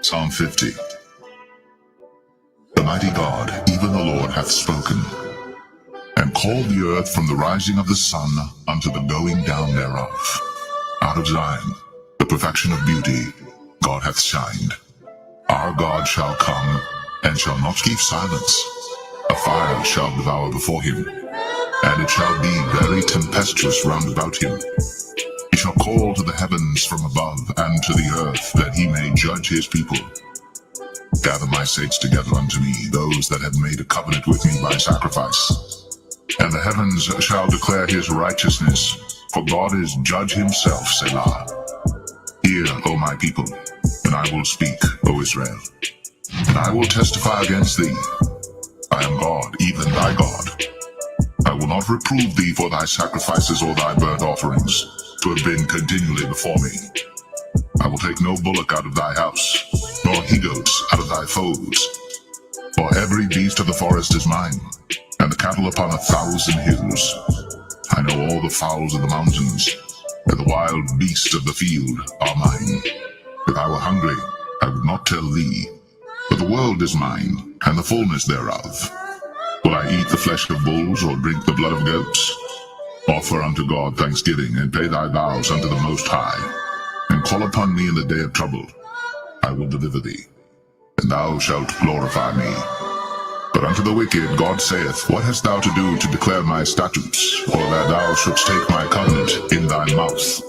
Psalm 50. The mighty God, even the Lord, hath spoken, and called the earth from the rising of the sun unto the going down thereof. Out of Zion, the perfection of beauty, God hath shined. Our God shall come, and shall not keep silence. A fire shall devour before him, and it shall be very tempestuous round about him. He shall call to the heavens from above, and to the earth, that he may judge his people. Gather my saints together unto me, those that have made a covenant with me by sacrifice. And the heavens shall declare his righteousness, for God is judge himself, Selah. Hear, O my people, and I will speak, O Israel. And I will testify against thee. I am God, even thy God. I will not reprove thee for thy sacrifices or thy burnt offerings, to have been continually before me. I will take no bullock out of thy house, nor he-goats out of thy folds. For every beast of the forest is mine, and the cattle upon 1,000 hills. I know all the fowls of the mountains, and the wild beasts of the field are mine. If I were hungry, I would not tell thee, but the world is mine, and the fullness thereof. Will I eat the flesh of bulls, or drink the blood of goats? Offer unto God thanksgiving, and pay thy vows unto the Most High, and call upon me in the day of trouble. I will deliver thee, and thou shalt glorify me. But unto the wicked God saith, What hast thou to do to declare my statutes, or that thou shouldst take my covenant in thy mouth?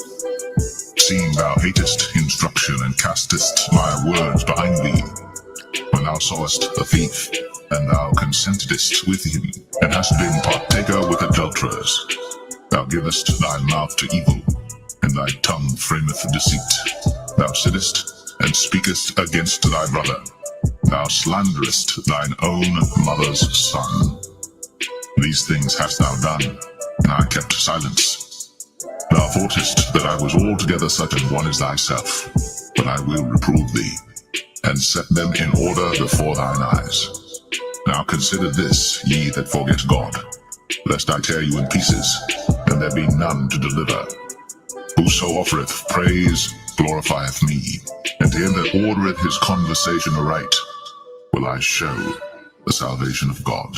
Seeing thou hatest instruction, and castest my words behind thee. When thou sawest a thief, and thou consentedst with him, and hast been partaker with adulterers. Thou givest thy mouth to evil, and thy tongue frameth deceit. Thou sittest and speakest against thy brother. Thou slanderest thine own mother's son. These things hast thou done, and I kept silence. Thou thoughtest that I was altogether such an one as thyself, but I will reprove thee, and set them in order before thine eyes. Now consider this, ye that forget God, lest I tear you in pieces, and there be none to deliver. Whoso offereth praise glorifieth me, and to him that ordereth his conversation aright will I show the salvation of God.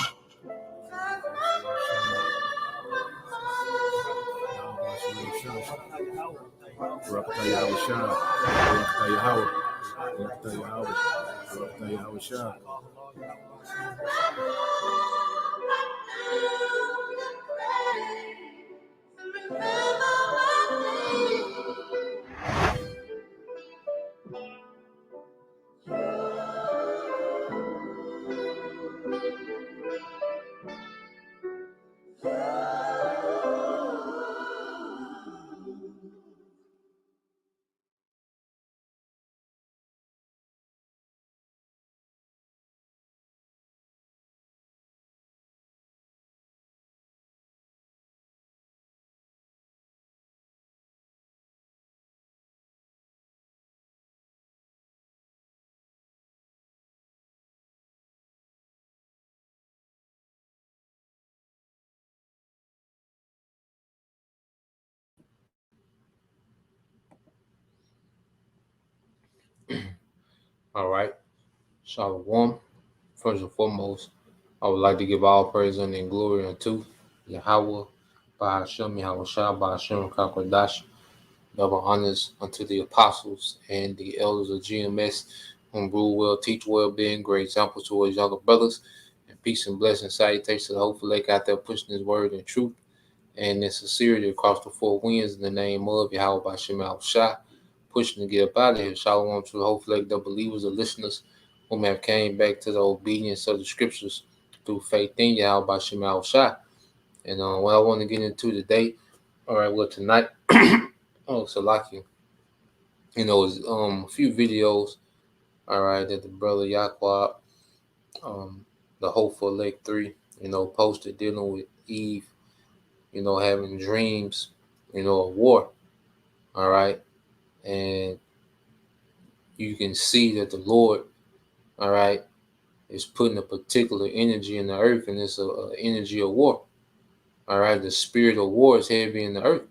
All right. Shalom. First and foremost, I would like to give all praise and glory unto Yahweh, Bahashem, Yahweh Shah, Bahashem, Kakwadash. Double honors unto the apostles and the elders of GMS, whom rule well, teach well, being great examples to his younger brothers. And peace and blessing salutations to the hopeful lake out there pushing his word in truth and in sincerity across the four winds in the name of Yahweh Bahashem, Yahweh Shah. Pushing to get up out of here. Shalom to the hopeful lake, the believers, the listeners whom have came back to the obedience of the scriptures through faith in Yahweh Bahashem, Yahweh Shah. And what I want to get into today, all right, well, tonight, Salaki. It's a few videos, all right, that the brother Yaquab, the Hopeful Lake 3, posted dealing with Eve, having dreams, of war, all right, and you can see that the Lord, all right, is putting a particular energy in the earth, and it's a energy of war. All right, the spirit of war is heavy in the earth,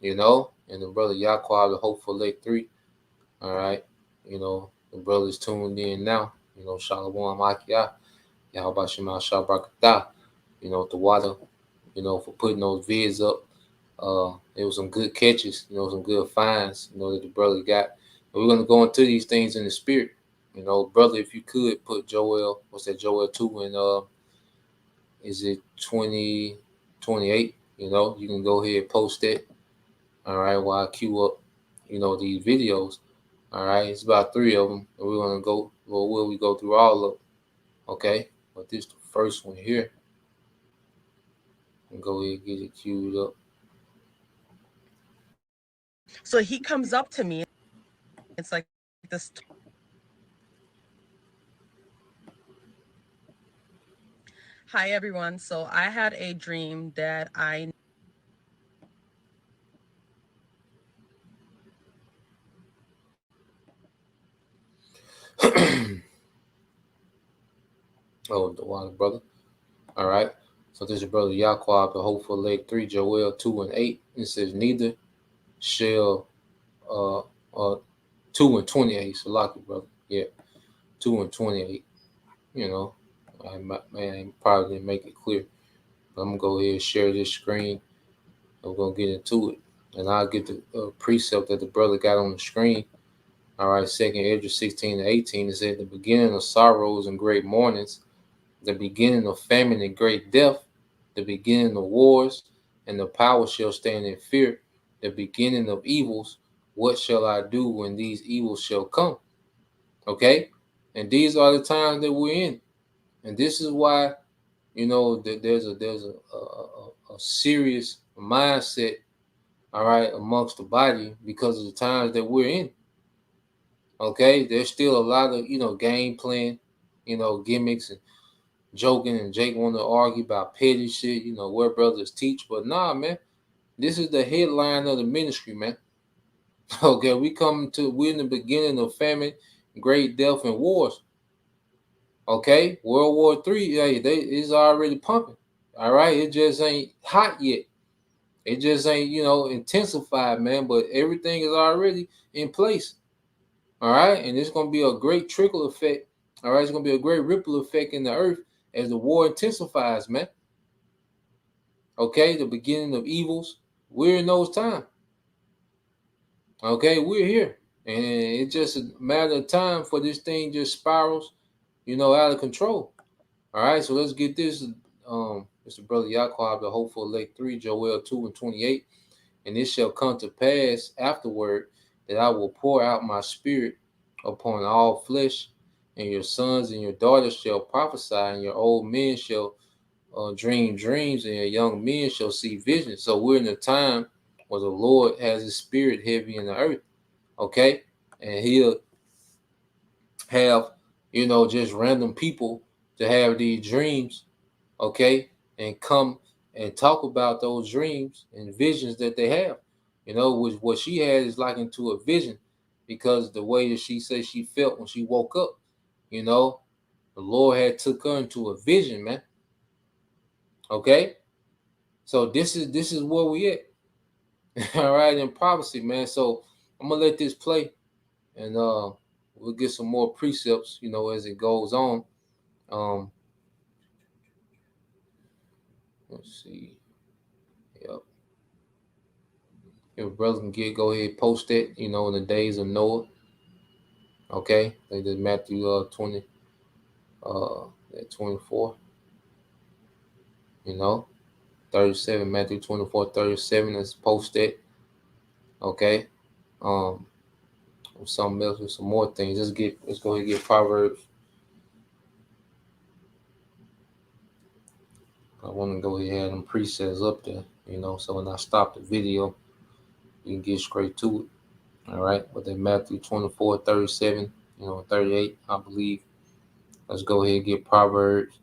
and the brother Yaqua, the Hopeful Lake 3, all right, the brother's tuned in now, Shalom Akia, Yahweh Shema Shabrakata, the water, for putting those vids up. It was some good catches, some good finds, that the brother got. But we're going to go into these things in the spirit. Brother, if you could put Joel, what's that, Joel 2 and is it 2028? You can go ahead and post it. All right, while I queue up, these videos. All right, it's about 3 of them. And we're going to go, well, will we go through all of them? Okay, but this is the first one here. And go ahead and get it queued up. So he comes up to me. It's like this. Hi, everyone. So I had a dream that I Oh, the water, brother. All right. So this is brother Yaqua, the Hopeful Lake 3, Joel 2 and 8. It says, neither shall 2 and 28. So lock it, brother. Yeah. 2 and 28. I probably didn't make it clear. But I'm gonna go ahead and share this screen. I'm gonna get into it. And I'll get the precept that the brother got on the screen. All right, 2nd Ezra 16 and 18. It said, the beginning of sorrows and great mournings, the beginning of famine and great death, the beginning of wars, and the power shall stand in fear, the beginning of evils. What shall I do when these evils shall come? Okay? And these are the times that we're in. And this is why, that there's a serious mindset, all right, amongst the body because of the times that we're in. Okay? There's still a lot of, game playing, gimmicks and joking, and Jake want to argue about petty shit, where brothers teach. But nah, man, this is the headline of the ministry, man. Okay, we're in the beginning of famine, great death, and wars. Okay, World War III, hey, it's already pumping. All right, it just ain't hot yet. It just ain't, intensified, man. But everything is already in place. All right, and it's gonna be a great trickle effect. All right, it's gonna be a great ripple effect in the earth as the war intensifies, man. Okay, the beginning of evils. We're in those times. Okay, we're here. And it's just a matter of time for this thing just spirals, out of control. All right, so let's get this. Mr. Brother Yaqua, the Hopeful Lake 3, Joel 2 and 28. And it shall come to pass afterward that I will pour out my spirit upon all flesh, and your sons and your daughters shall prophesy, and your old men shall dream dreams, and your young men shall see visions. So we're in a time where the Lord has his spirit heavy in the earth. Okay, and he'll have just random people to have these dreams, okay, and come and talk about those dreams and visions that they have, which what she had is like into a vision, because the way that she said she felt when she woke up, the Lord had took her into a vision, man. Okay, so this is where we at. All right, in prophecy, man. So I'm gonna let this play, and we'll get some more precepts, as it goes on. Let's see. Yep. If brothers can go ahead and post it, in the days of Noah. Okay, they did Matthew 20, 24. 37, Matthew 24, 37. Let's post it. Okay. Something else with some more things. Let's go ahead and get Proverbs. I want to go ahead and have them presets up there, so when I stop the video, you can get straight to it. All right. But then Matthew 24, 37, 38, I believe. Let's go ahead and get Proverbs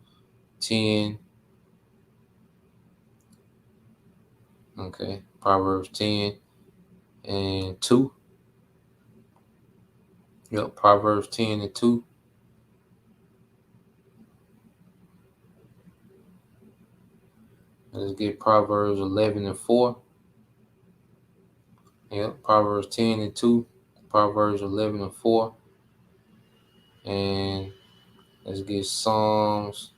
10. Okay. Proverbs 10 and 2. Yep, Proverbs 10 and 2. Let's get Proverbs 11 and 4. Yep, Proverbs 10 and 2. Proverbs 11 and 4. And let's get Psalms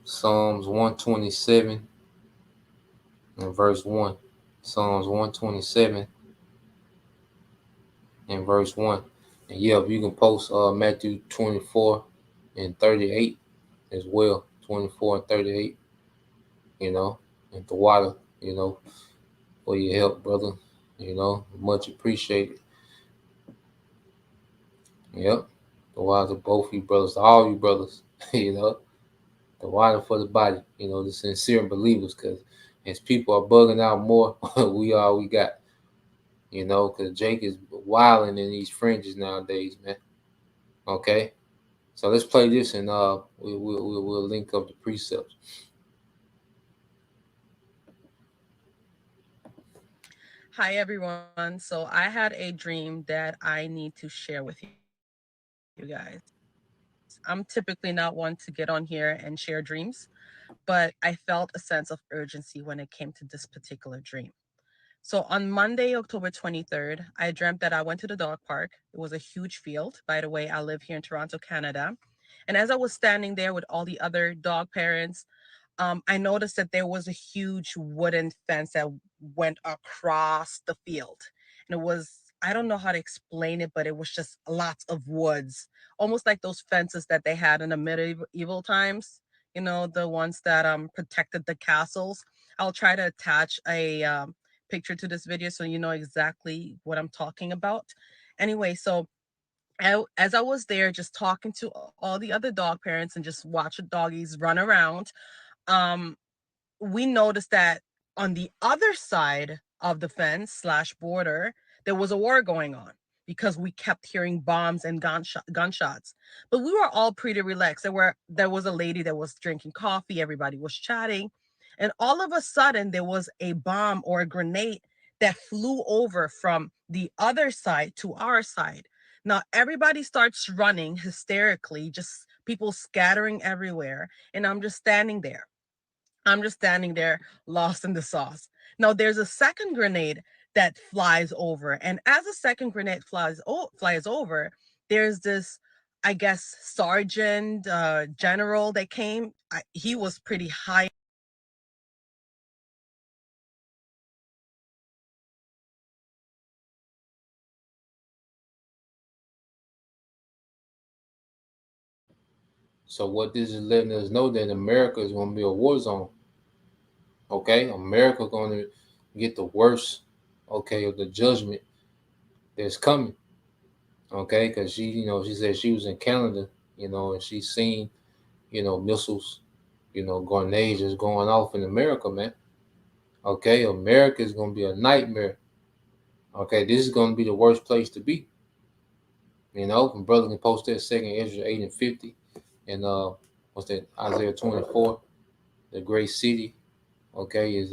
127 and verse 1. Psalms 127 and verse 1. And yeah, you can post Matthew 24 and 38 as well. 24 and 38, and the water, for your help, brother. Much appreciated. Yep. The water, both you brothers, all you brothers, the water for the body, the sincere believers, because as people are bugging out more, we all we got, because Jake is wilding in these fringes nowadays, man. Okay. So let's play this, and we'll link up the precepts. Hi, everyone. So I had a dream that I need to share with you guys. I'm typically not one to get on here and share dreams, but I felt a sense of urgency when it came to this particular dream. So on Monday, October 23rd, I dreamt that I went to the dog park. It was a huge field. By the way, I live here in Toronto, Canada. And as I was standing there with all the other dog parents, I noticed that there was a huge wooden fence that went across the field. And it was, I don't know how to explain it, but it was just lots of woods, almost like those fences that they had in the medieval times, the ones that protected the castles. I'll try to attach a picture to this video so you know exactly what I'm talking about. Anyway, so as I was there just talking to all the other dog parents and just watching doggies run around, um, we noticed that on the other side of the fence slash border, there was a war going on because we kept hearing bombs and gunshots. But we were all pretty relaxed. There was a lady that was drinking coffee, everybody was chatting, and all of a sudden there was a bomb or a grenade that flew over from the other side to our side. Now everybody starts running hysterically, just people scattering everywhere, and I'm just standing there. Lost in the sauce. Now there's a second grenade that flies over, and as the second grenade flies over, there's this, I guess, sergeant, general that came. He was pretty high. So what this is letting us know that America is going to be a war zone. Okay, America going to get the worst, okay, of the judgment that's coming. Okay, because she said she was in Canada, and she's seen, missiles, grenades is going off in America, man. Okay, America is going to be a nightmare. Okay, this is going to be the worst place to be. And brother can post that second Ezra 8 and 50, and what's that, Isaiah 24, the great city, okay, is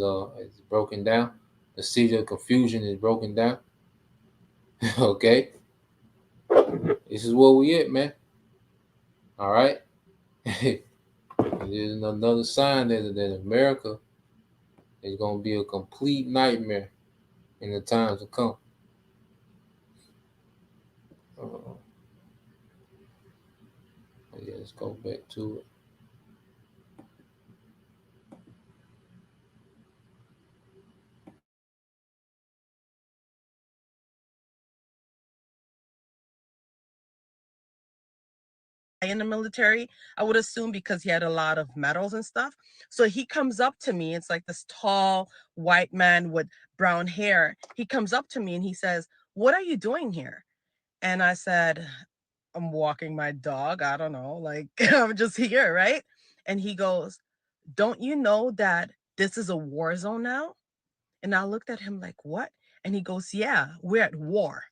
broken down. The city of confusion is broken down. Okay, this is where we at, man. All right. There's another sign that America is going to be a complete nightmare in the times to come. Yeah, let's go back to it. In the military, I would assume, because he had a lot of medals and stuff. So he comes up to me. It's like this tall white man with brown hair. He comes up to me and he says, "What are you doing here?" And I said, "I'm walking my dog. I don't know, like I'm just here, right?" And he goes, "Don't you know that this is a war zone now?" And I looked at him like, "What?" And he goes, "Yeah, we're at war."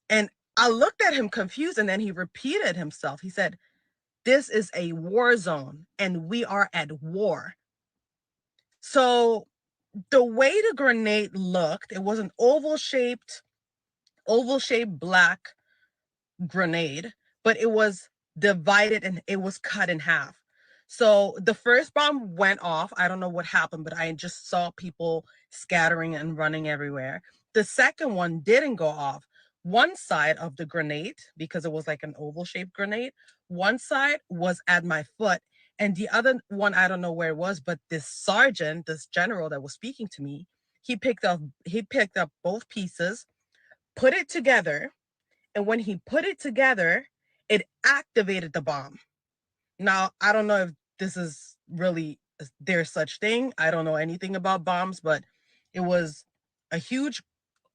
And I looked at him confused, and then he repeated himself. He said, "This is a war zone and we are at war." So the way the grenade looked, it was an oval-shaped black grenade, but it was divided and it was cut in half. So the first bomb went off. I don't know what happened, but I just saw people scattering and running everywhere. The second one didn't go off. One side of the grenade, because it was like an oval shaped grenade, one side was at my foot. And the other one, I don't know where it was, but this sergeant, this general that was speaking to me, he picked up both pieces, put it together, and when he put it together, it activated the bomb. Now, I don't know if this is really there's such thing. I don't know anything about bombs, but it was a huge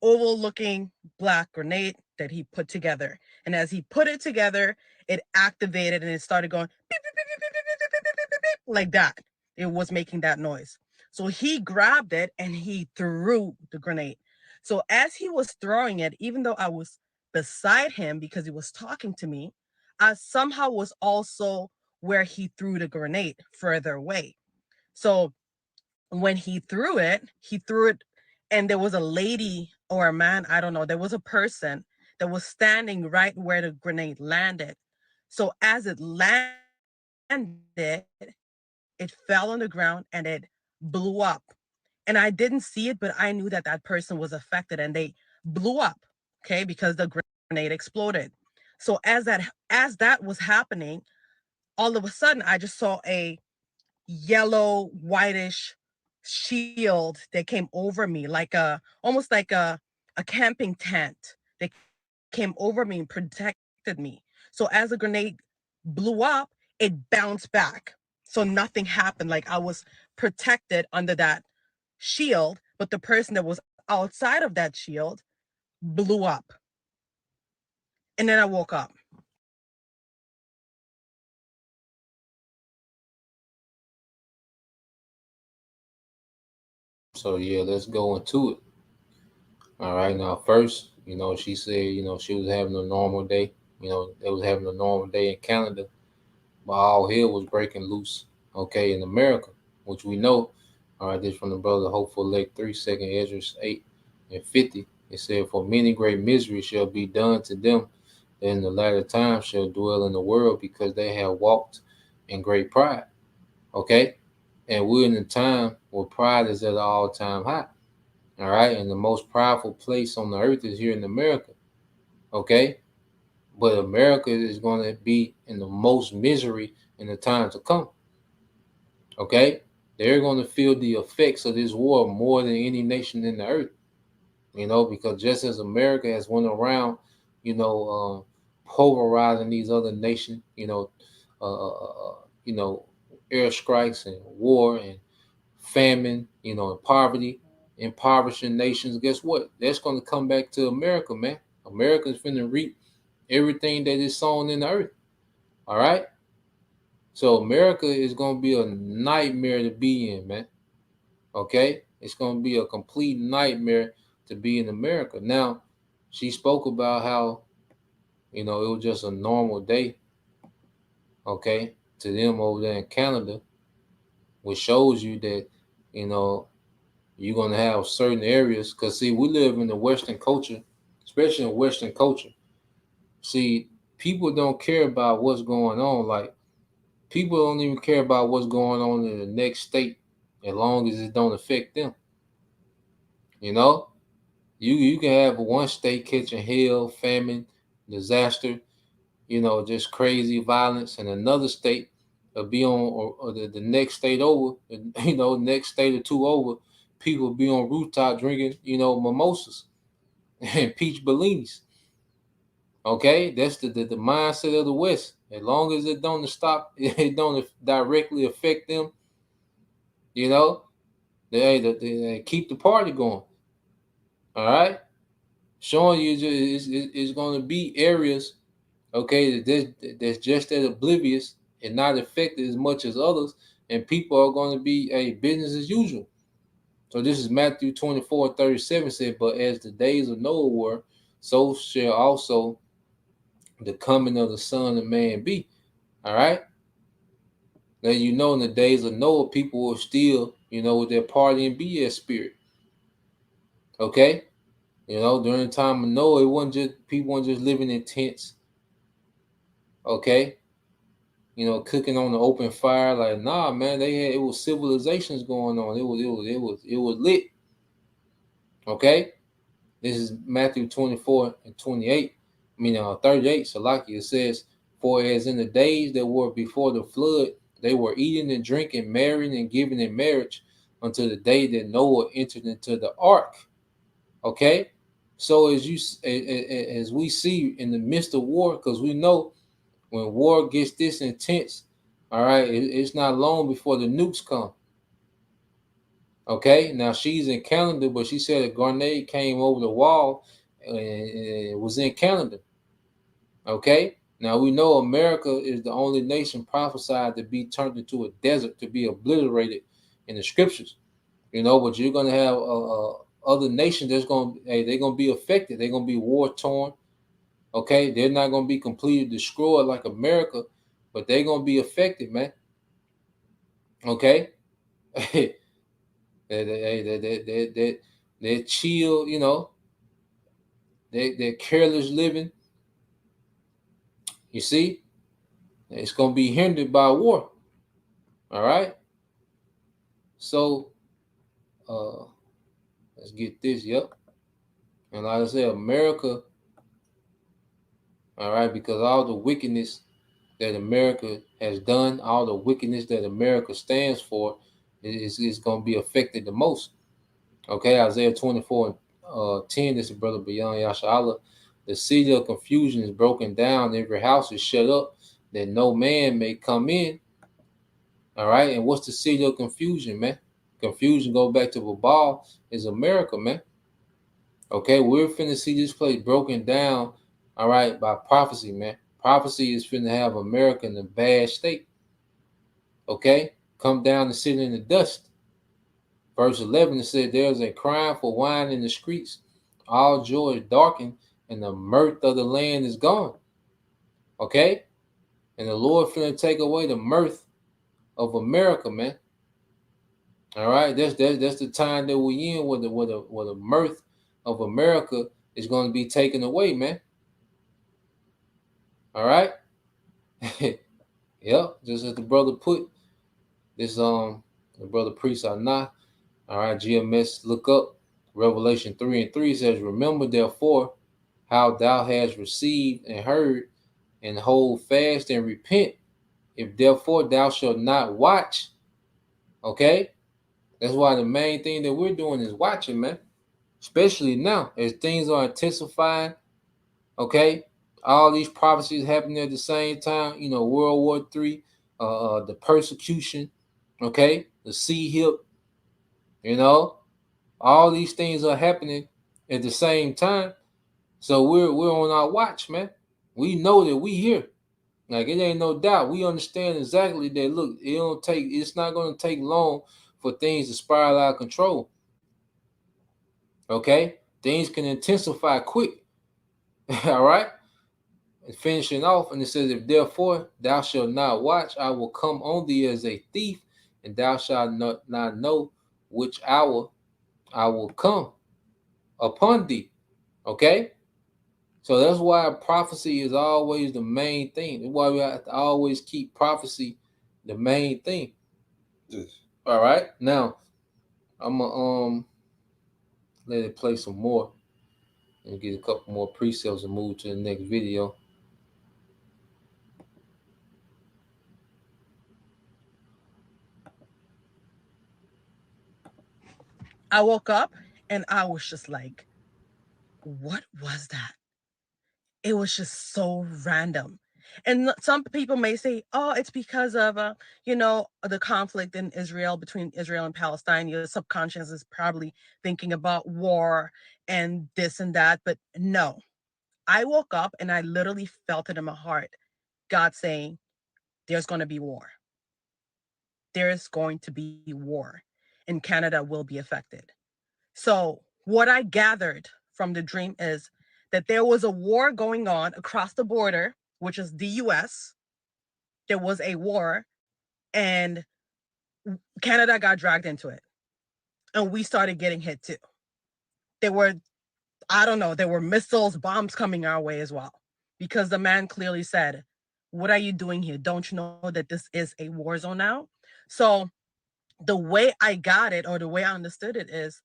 oval looking black grenade that he put together. And as he put it together, it activated and it started going beep, beep, beep, beep, beep, beep, beep, beep, beep, beep, beep, like that. It was making that noise. So he grabbed it and he threw the grenade. So as he was throwing it, even though I was beside him because he was talking to me, I somehow was also where he threw the grenade further away. So when he threw it, and there was a lady or a man, I don't know, there was a person that was standing right where the grenade landed. So as it landed, it fell on the ground and it blew up. And I didn't see it, but I knew that that person was affected and they blew up, okay, because the grenade exploded. So as that was happening, all of a sudden I just saw a yellow whitish shield that came over me, like a almost like a camping tent that came over me and protected me. So as the grenade blew up, it bounced back. So nothing happened. Like I was protected under that shield, but the person that was outside of that shield blew up. And then I woke up. So yeah, let's go into it. All right, now first, she said, she was having a normal day. They was having a normal day in Canada, but all hell was breaking loose. Okay, in America, which we know. All right, this from the brother Hopeful Lake 3 Esdras 8:50. It said, "For many great misery shall be done to them that in the latter time shall dwell in the world, because they have walked in great pride." Okay, and we're in a time where pride is at an all-time high. All right, and the most prideful place on the earth is here in America. Okay, but America is going to be in the most misery in the time to come. Okay, they're going to feel the effects of this war more than any nation in the earth. Because just as America has went around, pulverizing these other nations, you know, airstrikes and war and famine, and poverty, impoverishing nations. Guess what? That's going to come back to America, man. America's finna reap everything that is sown in the earth. All right. So America is going to be a nightmare to be in, man. Okay, it's going to be a complete nightmare to be in America. Now, she spoke about how it was just a normal day. Okay, to them over there in Canada, which shows you that you know you're going to have certain areas. Because see, we live in the Western culture, especially in Western culture. See, people don't care about what's going on. Like, people don't even care about what's going on in the next state as long as it don't affect them. You know, you can have one state catching hell, famine, disaster, just crazy violence, and another state will be on, or the next state over, next state or two over, people be on rooftop drinking, mimosas and peach bellinis. Okay, that's the mindset of the West. As long as it don't stop, it don't directly affect them. You know, they keep the party going. All right, showing you it's going to be areas, okay, that's just as oblivious and not affected as much as others, and people are going to be a business as usual. So this is Matthew 24:37 said, "But as the days of Noah were, so shall also the coming of the Son of Man be." All right. Now in the days of Noah, people were still with their party and BS spirit. Okay? During the time of Noah, it wasn't just people weren't just living in tents. Okay? Cooking on the open fire. Like, nah, man, it was civilizations going on. It was lit. Okay? This is Matthew 24 and 28. 38, Salaki. It says, for as in the days that were before the flood, they were eating and drinking, marrying and giving in marriage until the day that Noah entered into the ark. Okay? So as we see in the midst of war, because we know when war gets this intense, all right, it's not long before the nukes come. Okay, now she's in Canada, but she said a grenade came over the wall and it was in Canada. Okay, now we know America is the only nation prophesied to be turned into a desert, to be obliterated in the scriptures. But you're gonna have other nations that's they're gonna be affected. They're gonna be war torn. Okay, they're not gonna be completely destroyed like America, but they're gonna be affected, man. Okay. They're chill, they're careless living. You see, it's gonna be hindered by war. All right. So let's get this. Yep. And like I said, America. All right, because all the wickedness that America has done, all the wickedness that America stands for, is going to be affected the most. Okay, Isaiah 24 10, this is Brother Beyond Yasha'Allah. The city of confusion is broken down, every house is shut up, that no man may come in. All right, and what's the city of confusion, man? Confusion, go back to Babal, is America, man. Okay, we're finna see this place broken down, all right, by prophecy, man. Prophecy is finna have America in a bad state. Okay, come down and sit in the dust. Verse 11, it said, there's a crying for wine in the streets. All joy is darkened, and the mirth of the land is gone. Okay? And the Lord finna take away the mirth of America, man. All right? That's the time that we in where the mirth of America is going to be taken away, man. All right? Yep, just as the brother put this, the brother priest Anah. All right, GMS, look up Revelation 3:3 says, remember therefore how thou hast received and heard, and hold fast and repent. If therefore thou shalt not watch, okay? That's why the main thing that we're doing is watching, man. Especially now, as things are intensifying, okay? All these prophecies happening at the same time, World War III, the persecution, okay? The sea hip, all these things are happening at the same time. So we're on our watch, man. We know that we here. Like, it ain't no doubt. We understand exactly that. Look, it's not going to take long for things to spiral out of control. Okay, things can intensify quick. All right, and finishing off, and it says, if therefore thou shalt not watch, I will come on thee as a thief, and thou shalt not know which hour I will come upon thee. Okay, so that's why prophecy is always the main thing. That's why we have to always keep prophecy the main thing. Yes. All right, now I'm gonna let it play some more and get a couple more precepts and move to the next video. I woke up and I was just like, what was that? It was just so random. And some people may say, oh, it's because of, the conflict in Israel, between Israel and Palestine. Your subconscious is probably thinking about war and this and that. But no, I woke up and I literally felt it in my heart. God saying, there's going to be war. There's going to be war, and Canada will be affected. So what I gathered from the dream is that there was a war going on across the border, which is the US. There was a war, and Canada got dragged into it, and we started getting hit too. There were, I don't know, there were missiles, bombs coming our way as well, because the man clearly said, "What are you doing here? Don't you know that this is a war zone now?" So the way I got it, or the way I understood it, is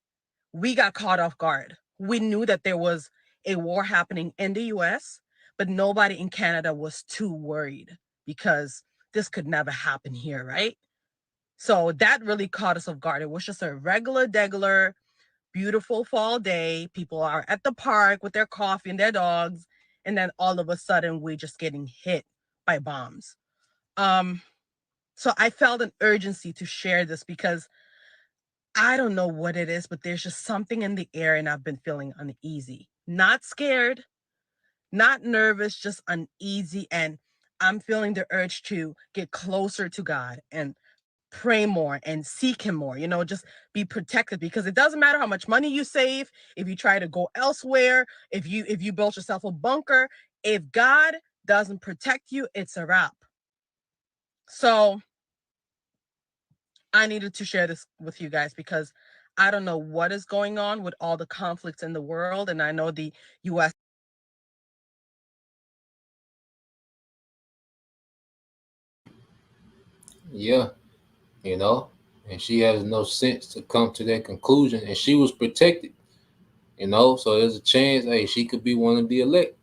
we got caught off guard. We knew that there was a war happening in the US, but nobody in Canada was too worried because this could never happen here, right? So that really caught us off guard. It was just a regular, degular, beautiful fall day. People are at the park with their coffee and their dogs. And then all of a sudden, we're just getting hit by bombs. Um, so I felt an urgency to share this because I don't know what it is, but there's just something in the air and I've been feeling uneasy. Not scared, not nervous, just uneasy. And I'm feeling the urge to get closer to God and pray more and seek him more, just be protected, because it doesn't matter how much money you save, if you try to go elsewhere, if you build yourself a bunker, if God doesn't protect you, it's a wrap. So I needed to share this with you guys because I don't know what is going on with all the conflicts in the world. And I know the US. Yeah, and she has no sense to come to that conclusion, and she was protected, so there's a chance, hey, she could be one of the elect,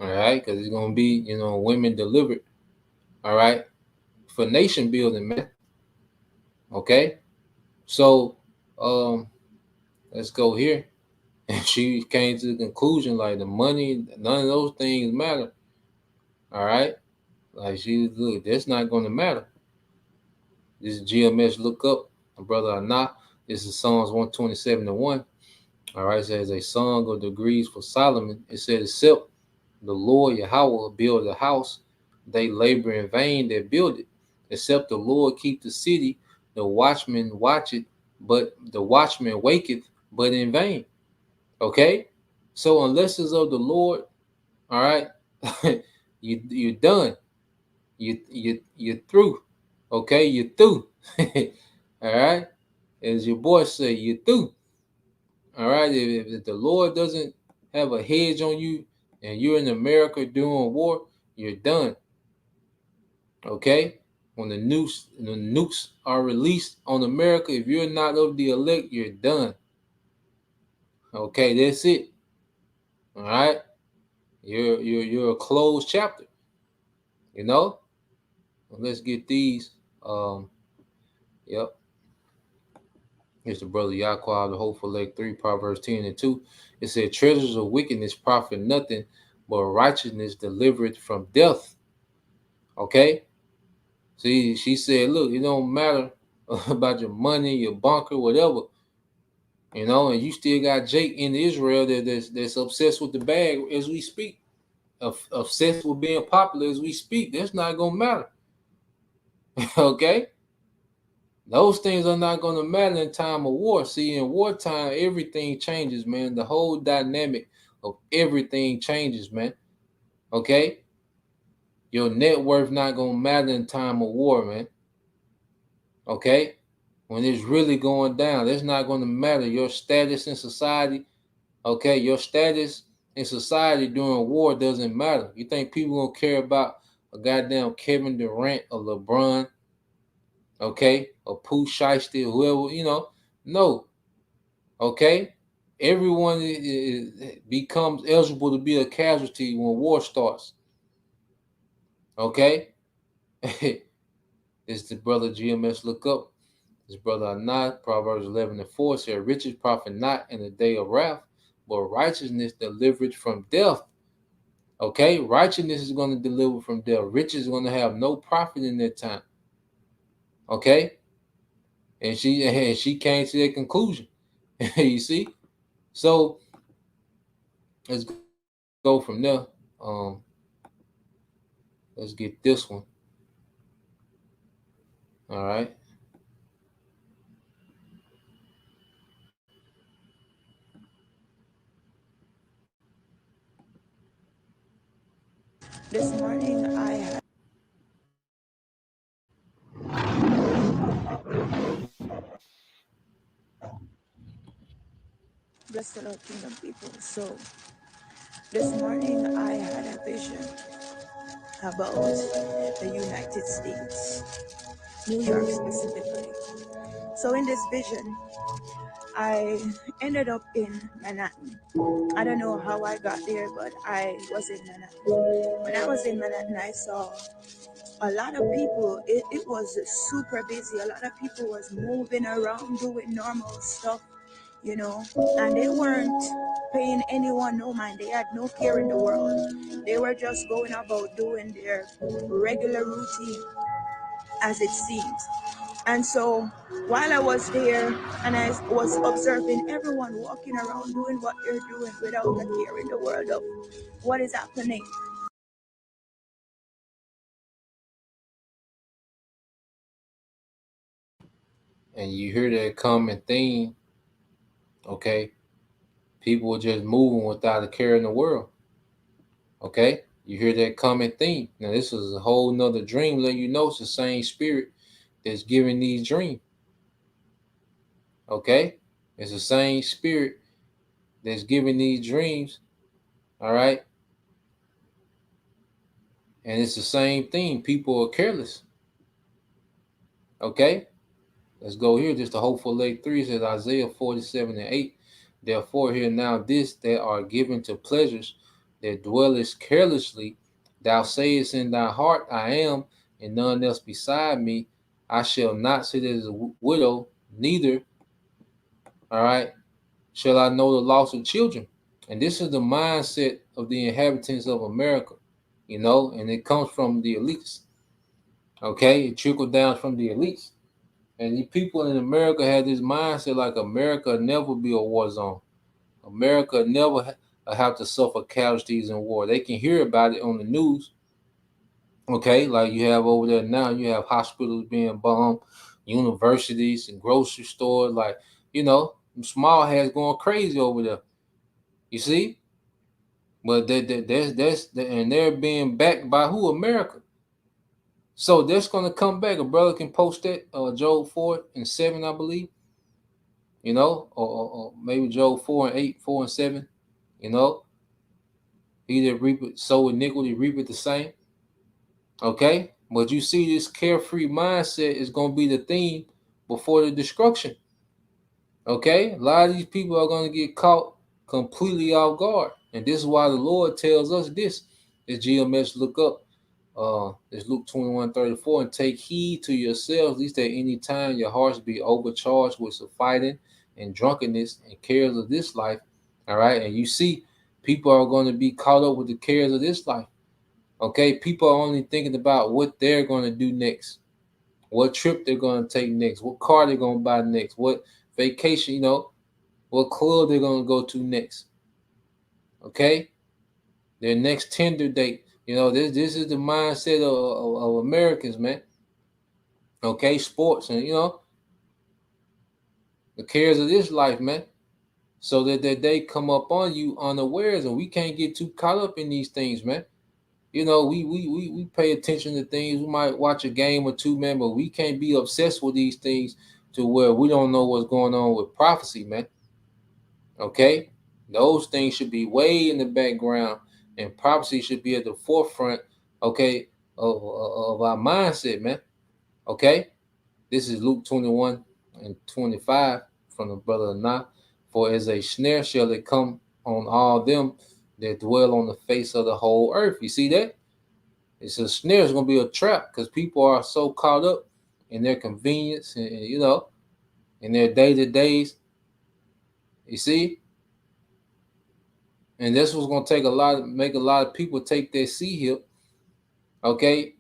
all right, because it's going to be, women delivered, all right, for nation building, man. Okay, so let's go here. And she came to the conclusion, like, the money, none of those things matter, all right, like, look, that's not going to matter. This is GMS look up, my brother Anah. This is Psalms 127-1. All right, it says a song of degrees for Solomon. It said, except the Lord Yahweh build a house, they labor in vain that build it. Except the Lord keep the city, the watchman watch it, but the watchman waketh, but in vain. Okay? So unless it's of the Lord, all right, you're done. You're through. Okay, you're through. All right? As your boy say, you're through. All right, if the Lord doesn't have a hedge on you and you're in America doing war, you're done. Okay? When the nukes are released on America, if you're not of the elect, you're done. Okay, that's it. All right? You're a closed chapter. Well, let's get these. Yep. Here's the brother Yahweh, the hopeful elect 3, Proverbs 10-2. It said, treasures of wickedness profit nothing, but righteousness delivereth from death. Okay? See, she said, look, it don't matter about your money, your bunker, whatever. And you still got Jake in Israel that's obsessed with the bag as we speak. Obsessed with being popular as we speak. That's not going to matter. Okay? Those things are not going to matter in time of war. See, in wartime, everything changes, man. The whole dynamic of everything changes, man. Okay? Your net worth not going to matter in time of war, man. Okay? When it's really going down, that's not going to matter. Your status in society, okay? Your status in society during war doesn't matter. You think people going to care about a goddamn Kevin Durant or LeBron, okay? Or Pooh Shiesty, whoever, No. Okay? Everyone becomes eligible to be a casualty when war starts. Okay? It's the brother GMS look up. His brother Anah, Proverbs 11-4 said, riches profit not in the day of wrath, but righteousness delivered from death. Okay? Righteousness is going to deliver from death. Riches is going to have no profit in that time. Okay? And she came to that conclusion. You see? So let's go from there. Let's get this one. All right. This morning I had Bless the Lord, kingdom people. So this morning I had a vision about the United States, New York specifically. So in this vision, I ended up in Manhattan. I don't know how I got there, but I was in Manhattan. When I was in Manhattan, I saw a lot of people. It was super busy. A lot of people was moving around doing normal stuff, and they weren't paying anyone no mind. They had no care in the world. They were just going about doing their regular routine as it seems. And so while I was there and I was observing everyone walking around doing what they're doing without a care in the world of what is happening. And you hear that common theme, okay? People are just moving without a care in the world, okay? You hear that common theme. Now, this is a whole nother dream, letting you know it's the same spirit that's giving these dreams, okay? It's the same spirit that's giving these dreams, all right? And it's the same thing. People are careless, okay? Let's go here. Just the hopeful late 3 says Isaiah 47:8. Therefore, hear now this that are given to pleasures that dwellest carelessly. Thou sayest in thy heart, I am, and none else beside me. I shall not sit as a widow, neither, all right, shall I know the loss of children. And this is the mindset of the inhabitants of America, and it comes from the elites. Okay, it trickled down from the elites. And the people in America had this mindset like America never be a war zone. America never have to suffer casualties in war. They can hear about it on the news. Okay, like you have over there now, you have hospitals being bombed, universities and grocery stores, like, small hats going crazy over there. You see? But and they're being backed by who? America. So that's gonna come back. A brother can post that, Job 4:7, I believe. Or maybe Job 4:8, 4:7. You know, he that reapeth sow iniquity reapeth the same. Okay, but you see, this carefree mindset is gonna be the theme before the destruction. Okay, a lot of these people are gonna get caught completely off guard, and this is why the Lord tells us this. This GMS look up. It's Luke 21:34, and take heed to yourselves, lest at any time your hearts be overcharged with some fighting and drunkenness and cares of this life. All right, and you see, people are going to be caught up with the cares of this life. Okay, people are only thinking about what they're going to do next, what trip they're going to take next, what car they're going to buy next, what vacation, what club they're going to go to next. Okay, their next Tinder date. This is the mindset of Americans, man. Okay, sports and the cares of this life, man. So that they come up on you unawares, and we can't get too caught up in these things, man. We pay attention to things. We might watch a game or two, man, but we can't be obsessed with these things to where we don't know what's going on with prophecy, man. Okay, those things should be way in the background, and prophecy should be at the forefront. Okay, of our mindset, man. Okay, this is Luke 21:25 from the brother Anah. For as a snare shall it come on all them that dwell on the face of the whole earth. You see that? It's a snare. It's going to be a trap because people are so caught up in their convenience and in their day-to-days. You see? And this was going to make a lot of people take their seat here. Okay?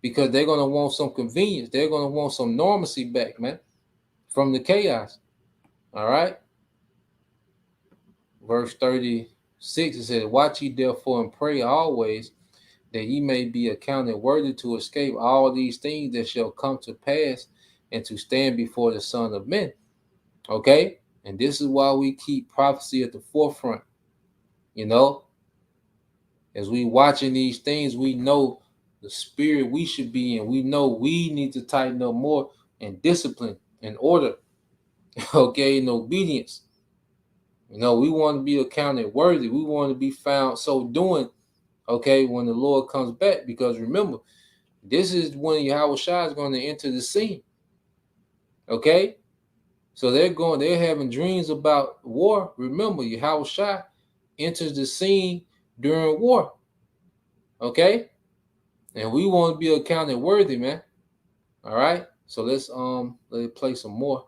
Because they're going to want some convenience. They're going to want some normalcy back, man, from the chaos. All right? Verse 36, it says, watch ye therefore and pray always, that ye may be accounted worthy to escape all these things that shall come to pass and to stand before the Son of Men. Okay? And this is why we keep prophecy at the forefront. As we watching these things, we know the spirit we should be in. We know we need to tighten up more in discipline and order. Okay, in obedience. You know, we want to be accounted worthy. We want to be found so doing, okay, when the Lord comes back. Because remember, this is when Yahweh Shai is going to enter the scene. Okay? So they're having dreams about war. Remember, Yahweh Shai enters the scene during war. Okay? And we want to be accounted worthy, man. All right? So let's play some more.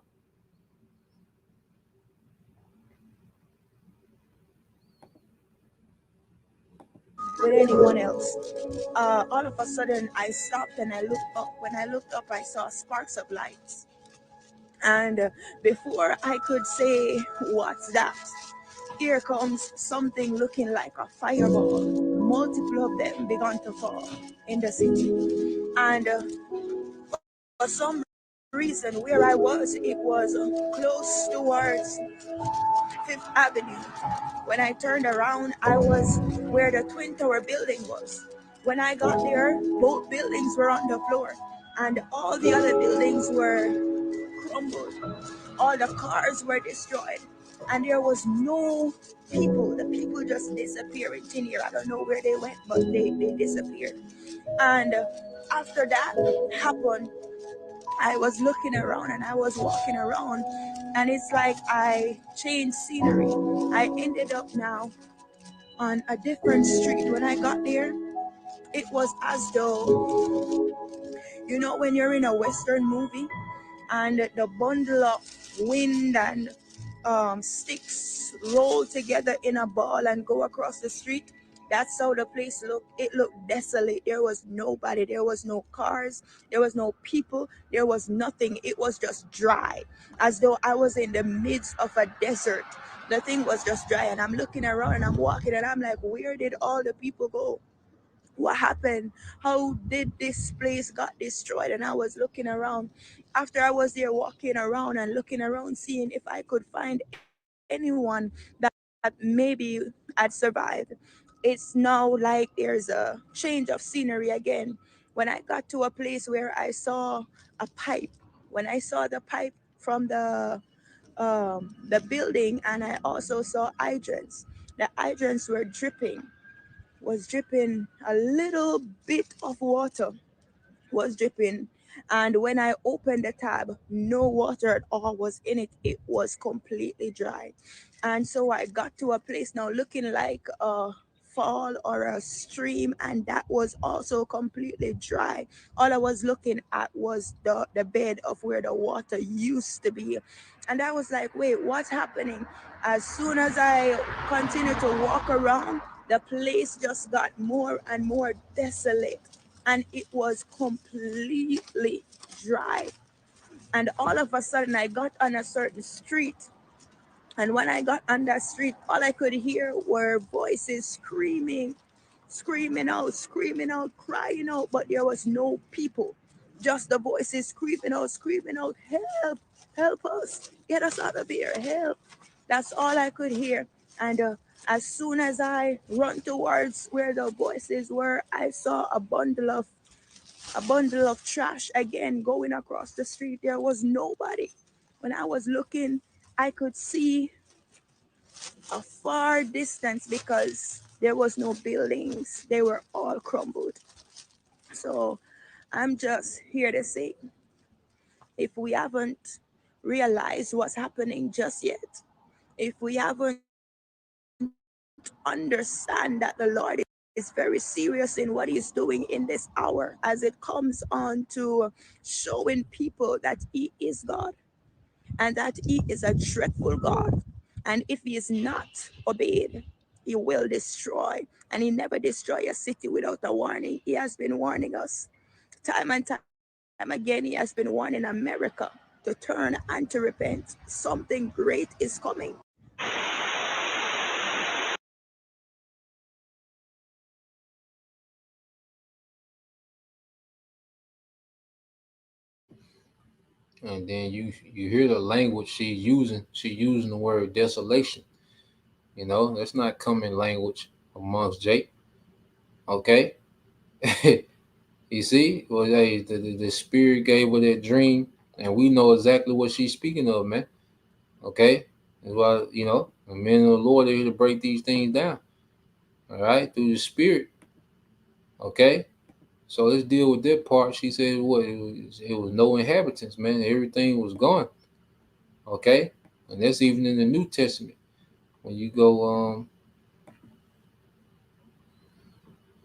With anyone else. All of a sudden, I stopped and I looked up. When I looked up, I saw sparks of lights. And before I could say, "What's that?" here comes something looking like a fireball. Multiple of them began to fall in the city. And for some reason, where I was, it was close towards Fifth Avenue. When I turned around, I was where the Twin Tower building was. When I got there, both buildings were on the floor, and all the other buildings were crumbled. All the cars were destroyed, and there was no people. The people just disappeared in thin air. I don't know where they went, but they disappeared. And after that happened, I was looking around and I was walking around, and it's like I changed scenery. I ended up now on a different street. When I got there, it was as though, when you're in a Western movie and the bundle of wind and sticks roll together in a ball and go across the street. That's how the place looked. It looked desolate. There was nobody. There was no cars. There was no people. There was nothing. It was just dry, as though I was in the midst of a desert. The thing was just dry, and I'm looking around and I'm walking and I'm like, where did all the people go? What happened? How did this place got destroyed? And I was looking around. After I was there walking around and looking around, seeing if I could find anyone that maybe had survived. It's now like there's a change of scenery again. When I got to a place where I saw a pipe, when I saw the pipe from the building, and I also saw hydrants. The hydrants were dripping, was dripping a little bit of water, was dripping. And when I opened the tab, no water at all was in it. It was completely dry. And so I got to a place now looking like a fall or a stream, and that was also completely dry. All I was looking at was the bed of where the water used to be. And I was like, wait, what's happening? As soon as I continued to walk around, the place just got more and more desolate, and it was completely dry. And all of a sudden, I got on a certain street. And when I got on that street, all I could hear were voices screaming out, crying out, but there was no people. Just the voices screaming out, help, help us, get us out of here, help. That's all I could hear. And as soon as I run towards where the voices were, I saw a bundle of trash again going across the street. There was nobody. When I was looking, I could see a far distance because there was no buildings. They were all crumbled. So I'm just here to say, if we haven't realized what's happening just yet, if we haven't understand that the Lord is very serious in what he's doing in this hour, as it comes on to showing people that he is God and that he is a dreadful God. And if he is not obeyed, he will destroy. And he never destroy a city without a warning. He has been warning us time and time again. He has been warning America to turn and to repent. Something great is coming. And then you hear the language she's using. She's using the word desolation. That's not common language amongst Jake. Okay. You see, well, hey, the spirit gave her that dream, and we know exactly what she's speaking of, man. Okay, that's why The men of the Lord are here to break these things down. All right, through the Spirit. Okay, so let's deal with that part. She said, "What? It was no inhabitants, man. Everything was gone." Okay, and that's even in the New Testament. When you go, all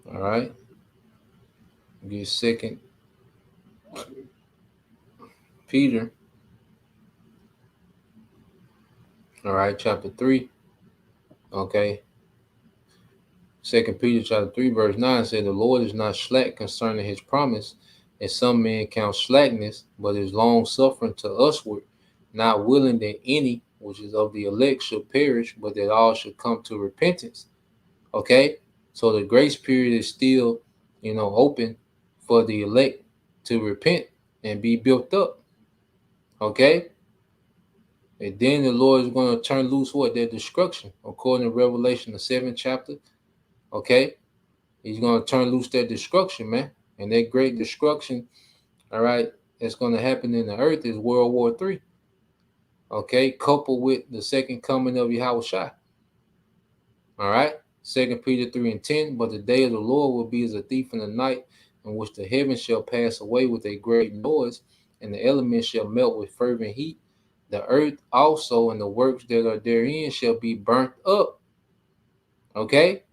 right, get Second Peter, all right, chapter 3. Okay, 2 Peter chapter 3, verse 9 said, "The Lord is not slack concerning his promise, as some men count slackness, but is long suffering to usward, not willing that any which is of the elect should perish, but that all should come to repentance." Okay, so the grace period is still, open for the elect to repent and be built up. Okay, and then the Lord is going to turn loose what? Their destruction, according to Revelation, the 7th chapter. Okay, he's going to turn loose that destruction, man. And that great destruction, all right, that's going to happen in the earth is World War III. Okay, coupled with the second coming of Yahushua. All right, 2 Peter 3:10. "But the day of the Lord will be as a thief in the night, in which the heavens shall pass away with a great noise, and the elements shall melt with fervent heat. The earth also and the works that are therein shall be burnt up." Okay,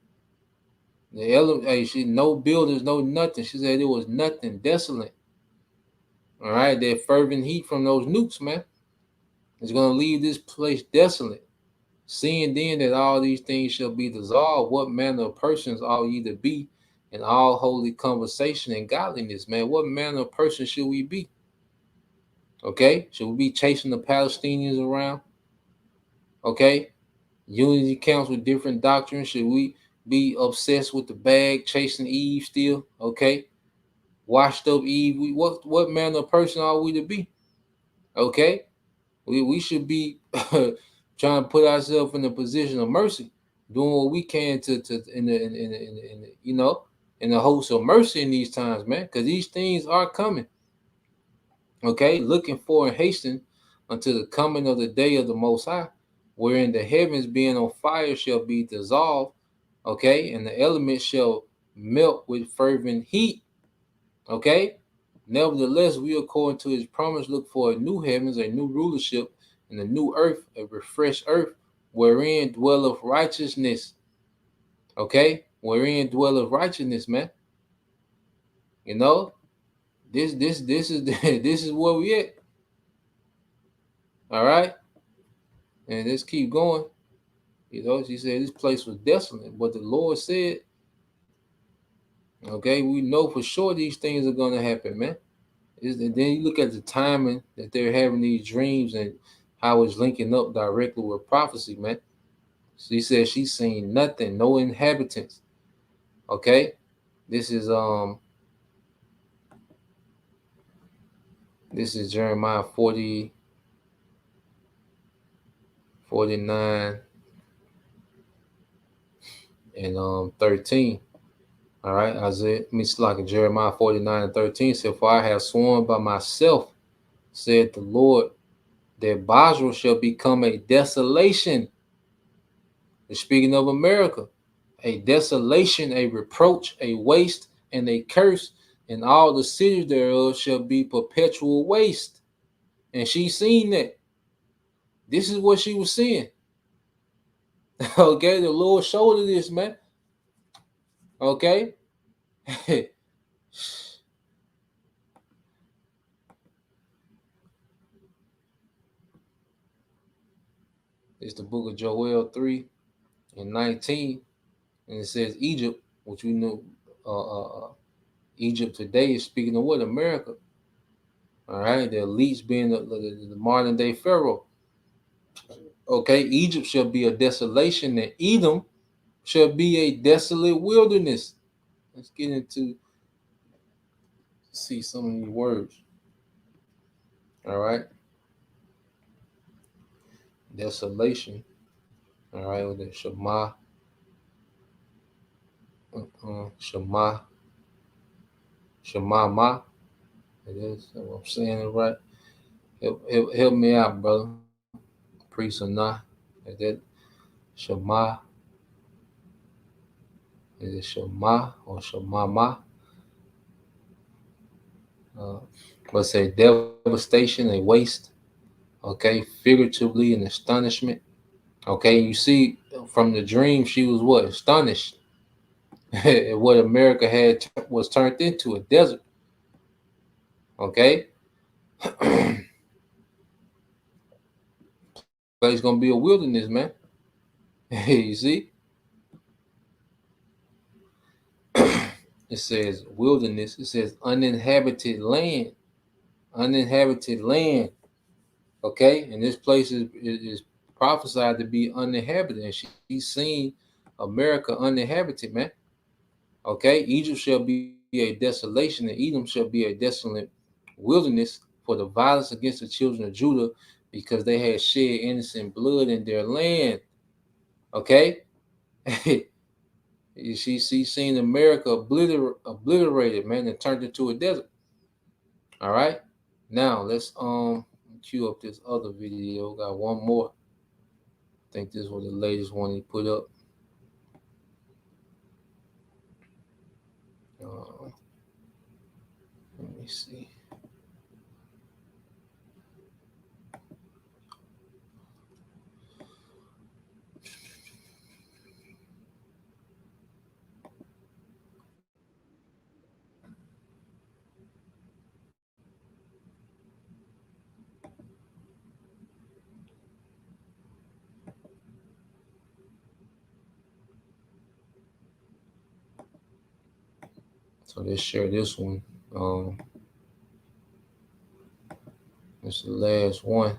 she no builders, no nothing. She said it was nothing, desolate. All right, that fervent heat from those nukes, man, is going to leave this place desolate. "Seeing then that all these things shall be dissolved, what manner of persons ought ye to be in all holy conversation and godliness?" Man, what manner of person should we be? Okay, should we be chasing the Palestinians around? Okay, unity counts with different doctrines. Should we be obsessed with the bag, chasing Eve still? Okay, washed up Eve. What manner of person are we to be? Okay, we should be trying to put ourselves in a position of mercy, doing what we can to in the hopes of mercy in these times, man, because these things are coming. Okay, looking for and hasten unto the coming of the day of the Most High, wherein the heavens being on fire shall be dissolved. Okay, and the elements shall melt with fervent heat. Okay, nevertheless, we, according to his promise, look for a new heavens, a new rulership, and a new earth, a refreshed earth, wherein dwelleth righteousness. Okay, wherein dwelleth righteousness, man. You know, this is this is where we at. All right, and let's keep going. She said this place was desolate, but the Lord said, okay, we know for sure these things are gonna happen, man. And then you look at the timing that they're having these dreams and how it's linking up directly with prophecy, man. She said she's seen nothing, no inhabitants. Okay, this is Jeremiah 40, 49, and 13. All right, Isaiah, Jeremiah 49 and 13 said, "For I have sworn by myself, said the Lord, that Basra shall become a desolation." They're speaking of America. "A desolation, a reproach, a waste, and a curse, and all the cities thereof shall be perpetual waste." And she seen that. This is what she was seeing. Okay, the Lord showed her this, man. Okay. It's the book of Joel 3 and 19. And it says Egypt, which we know Egypt today is speaking of what? America. All right, the elites being the modern day Pharaoh. Okay, Egypt shall be a desolation, and Edom shall be a desolate wilderness. Let's get into see some of these words. All right, desolation. All right, with the Shema, Shema. It is. I'm saying it right. Help me out, brother. Priest or not. That Shema. Is it Shema or Shemama? Let's say devastation and waste. Okay, figuratively and astonishment. Okay, you see from the dream, she was what? Astonished at what America was turned into a desert. Okay, place gonna be a wilderness, man. You see, it says wilderness. It says uninhabited land. Uninhabited land. Okay, and this place is prophesied to be uninhabited. And she's seen America uninhabited, man. Okay, Egypt shall be a desolation, and Edom shall be a desolate wilderness for the violence against the children of Judah, because they had shed innocent blood in their land. Okay, she's seen America obliterated, man, and turned into a desert. All right, now let's cue up this other video. Got one more. I think this was the latest one he put up. Let me see. So let's share this one. It's the last one.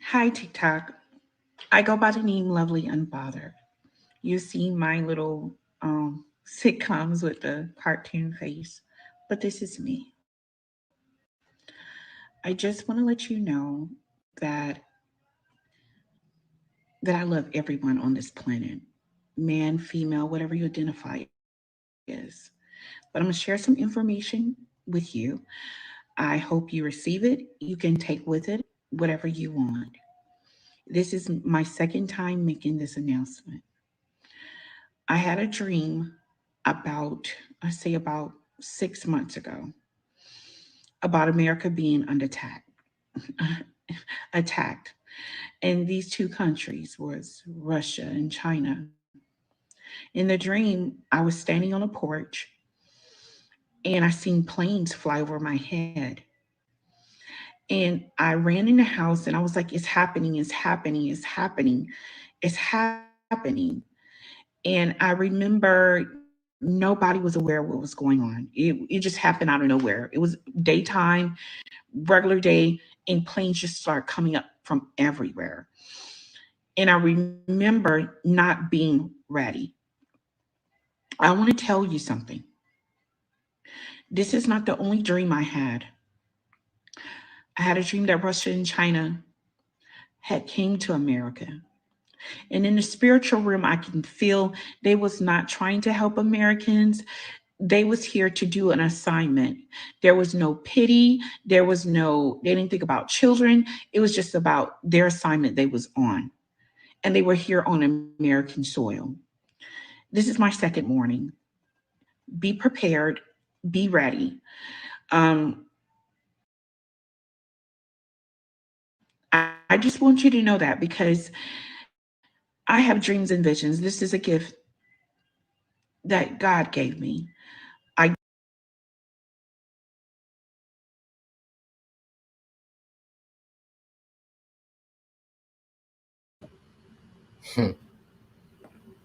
Hi, TikTok. I go by the name Lovely Unbothered. You've seen my little sitcoms with the cartoon face, but this is me. I just want to let you know that that I love everyone on this planet, man, female, whatever you identify as. But I'm gonna share some information with you. I hope you receive it. You can take with it whatever you want. This is my second time making this announcement. I had a dream about, I say about 6 months ago, about America being under attack. attacked. And these two countries was Russia and China. In the dream, I was standing on a porch and I seen planes fly over my head. And I ran in the house and I was like, it's happening, it's happening, it's happening, it's happening. And I remember nobody was aware of what was going on. It just happened out of nowhere. It was daytime, regular day, and planes just started coming up from everywhere. And I remember not being ready. I want to tell you something. This is not the only dream I had. I had a dream that Russia and China had came to America. And in the spiritual realm, I can feel they was not trying to help Americans. They was here to do an assignment. There was no pity. They didn't think about children. It was just about their assignment they was on. And they were here on American soil. This is my second morning. Be prepared. Be ready. Um, I just want you to know that because I have dreams and visions. This is a gift that God gave me. I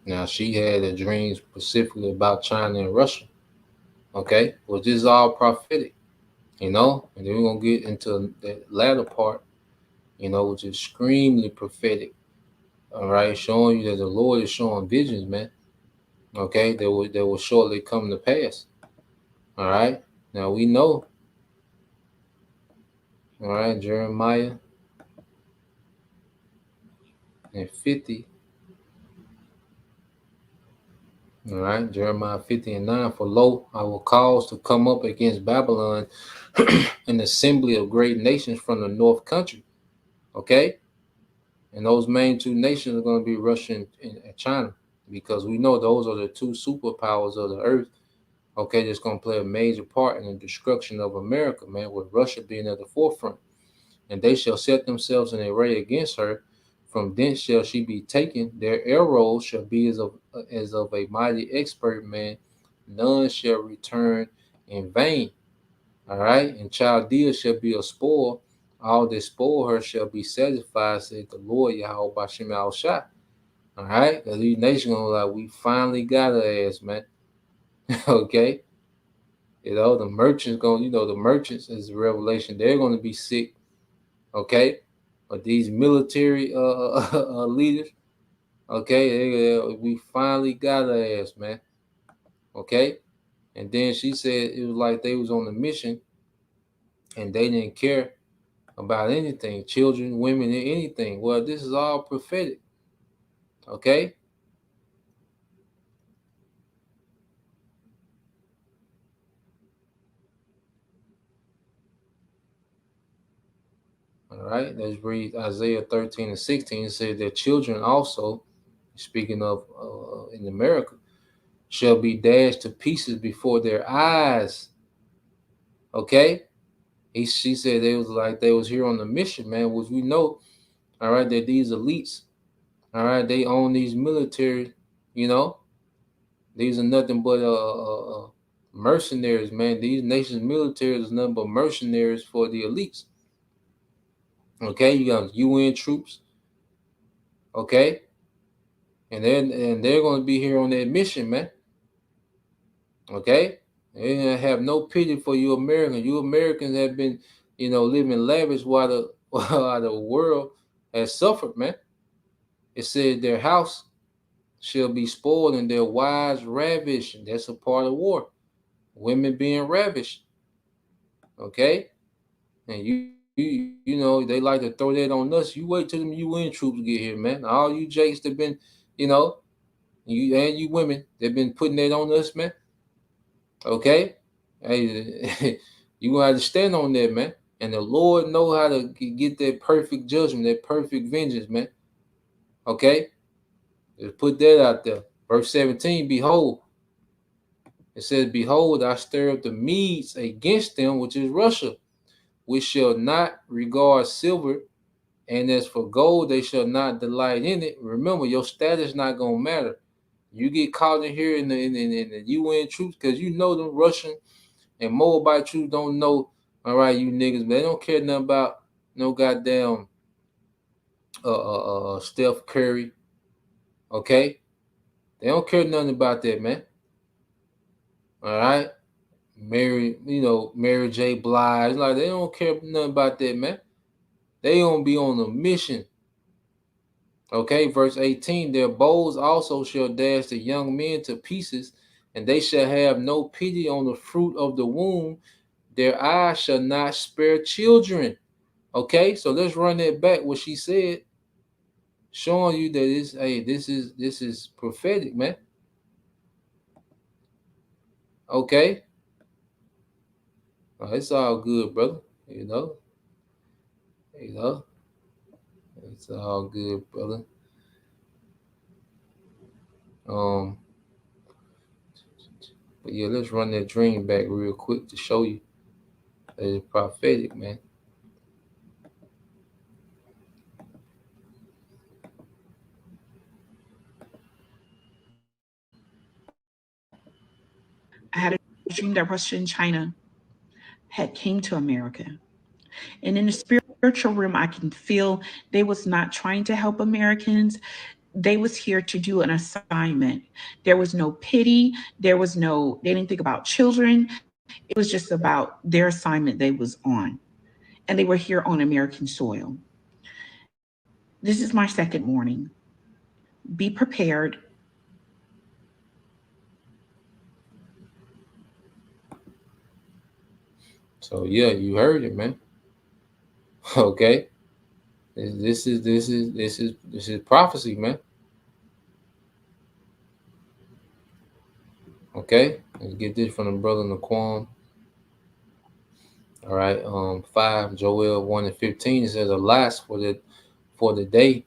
Now she had a dream specifically about China and Russia. Okay, well, this is all prophetic, and then we're gonna get into the latter part, which is extremely prophetic. All right, showing you that the Lord is showing visions, man. Okay, that will shortly come to pass. All right. Now we know. All right, Jeremiah and 50. All right, Jeremiah 50 and 9. For lo, I will cause to come up against Babylon an assembly of great nations from the north country. Okay? And those main two nations are going to be Russia and China, because we know those are the two superpowers of the earth. Okay, that's going to play a major part in the destruction of America, man, with Russia being at the forefront. And they shall set themselves in array against her. From thence shall she be taken. Their arrows shall be as of a mighty expert man. None shall return in vain. All right. And Chaldea shall be a spoil. All that spoil her shall be satisfied, said the Lord Yahweh Bashem Al Shah. All right. Because these nations gonna like, we finally got her ass, man. Okay. You know, the merchants the merchants is the revelation. They're gonna be sick. Okay. But these military leaders, okay, we finally got her ass, man. Okay. And then she said it was like they was on a mission and they didn't care about anything, children, women, anything. Well, this is all prophetic. Okay. All right. Let's read Isaiah 13 and 16. It says that children also, speaking of in America, shall be dashed to pieces before their eyes. Okay. She said they was like they was here on the mission, man, which we know, all right, that these elites, all right, they own these military, you know, these are nothing but mercenaries, man. These nations' military is nothing but mercenaries for the elites. Okay, you got UN troops, okay, and they're going to be here on that mission, man. Okay, they don't have no pity for you Americans. You Americans have been, living lavish while the world has suffered, man. It said their house shall be spoiled and their wives ravished. That's a part of war. Women being ravished. Okay? And they like to throw that on us. You wait till them UN troops get here, man. All you jakes that been, you women that been putting that on us, man. Okay? Hey, you gonna have to stand on that, man. And the Lord know how to get that perfect judgment, that perfect vengeance, man. Okay? Just put that out there. Verse 17, behold. It says, behold, I stir up the Medes against them, which is Russia, which shall not regard silver, and as for gold, they shall not delight in it. Remember, your status not gonna matter. You get caught in here in the UN troops, because you know them Russian and Moabite troops don't know, all right, you niggas, but they don't care nothing about no goddamn Steph Curry. Okay? They don't care nothing about that, man. All right? Mary J. Blige. Like, they don't care nothing about that, man. They gonna be on a mission. Okay, verse 18, their bows also shall dash the young men to pieces, and they shall have no pity on the fruit of the womb. Their eyes shall not spare children. Okay, so let's run that back, what she said, showing you that this is prophetic, man. Okay. It's all good, brother. It's all good, brother. But yeah, let's run that dream back real quick to show you that it's prophetic, man. I had a dream that Russia and China had came to America. And in the spiritual realm, I can feel they was not trying to help Americans. They was here to do an assignment. There was no pity. They didn't think about children. It was just about their assignment they was on. And they were here on American soil. This is my second morning. Be prepared. So yeah, you heard it, man. Okay. This is prophecy, man. Okay. Let's get this from the brother Naquan. All right. 5 Joel 1 and 15. It says, "Alas, for the day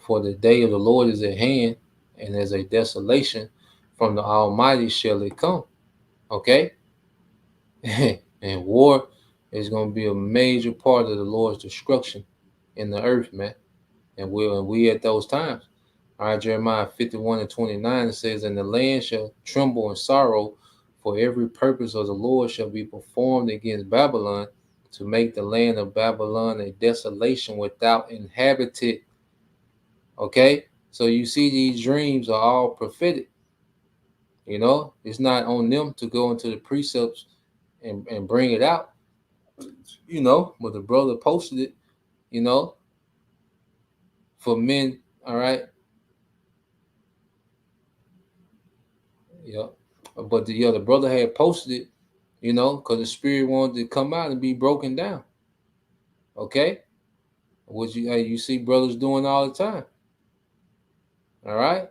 of the Lord is at hand, and as a desolation from the Almighty shall it come." Okay. And war is going to be a major part of the Lord's destruction in the earth, man. And we at those times. All right, Jeremiah 51 and 29, it says, "And the land shall tremble in sorrow, for every purpose of the Lord shall be performed against Babylon, to make the land of Babylon a desolation without inhabitant." Okay, so you see these dreams are all prophetic. You know, it's not on them to go into the precepts and bring it out, you know, but the brother posted it, you know, for men. All right. Yeah. But the brother had posted it, you know, because the spirit wanted to come out and be broken down. Okay. Which you see brothers doing all the time. All right.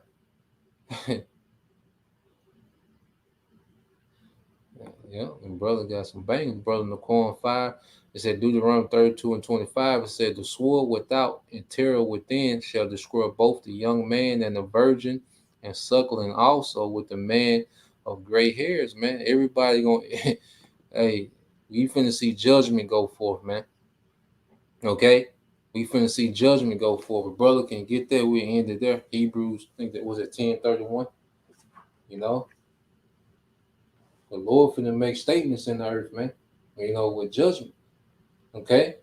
Yeah, and brother got some bangers. Brother Naquan 5, it said Deuteronomy 32 and 25, it said, "The sword without and terror within shall destroy both the young man and the virgin, and suckling also with the man of gray hairs." Man, everybody gonna hey, we finna see judgment go forth, man. Okay? We finna see judgment go forth. If brother can get there, we end it there. Hebrews, I think that was at 10:31. You know, the Lord finna make statements in the earth, man. You know, with judgment. Okay?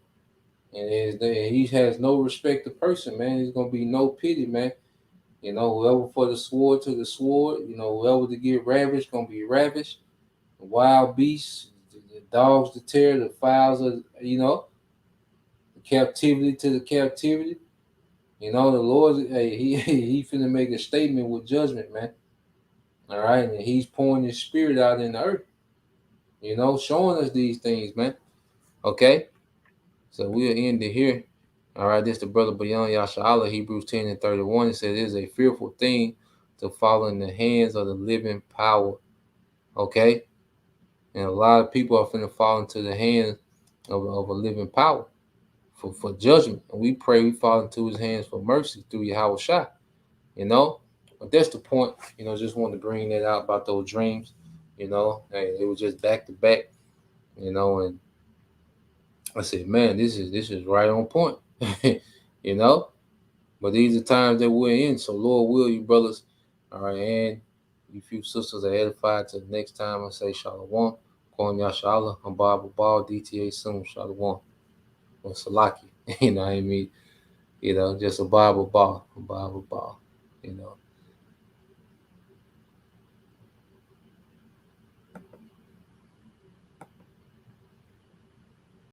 And he has no respect to person, man. There's gonna be no pity, man. You know, whoever for the sword to the sword, you know, whoever to get ravished, gonna be ravished. The wild beasts, the dogs to tear, the fowls of, you know, the captivity to the captivity. You know, the Lord, hey, he finna make a statement with judgment, man. All right, and he's pouring his spirit out in the earth. You know, showing us these things, man. Okay, so we'll end it here. All right, this is the brother Bayan Yasha'Allah, Hebrews 10 and 31. It says, "It is a fearful thing to fall in the hands of the living power." Okay, and a lot of people are finna fall into the hands of a living power for judgment. And we pray we fall into his hands for mercy through Yahweh Shah. You know, but that's the point. You know, just wanted to bring that out about those dreams. You know, hey, it was just back to back. You know, and I said, man, this is right on point. You know, but these are times that we're in. So Lord will, you brothers, all right, and you few sisters are edified. Till next time, I say Shalom, Kwan Yashala, I'm Bible Ball, DTA soon, Shalom, or Salaki. You know what I mean? You know, just a Bible ball, you know.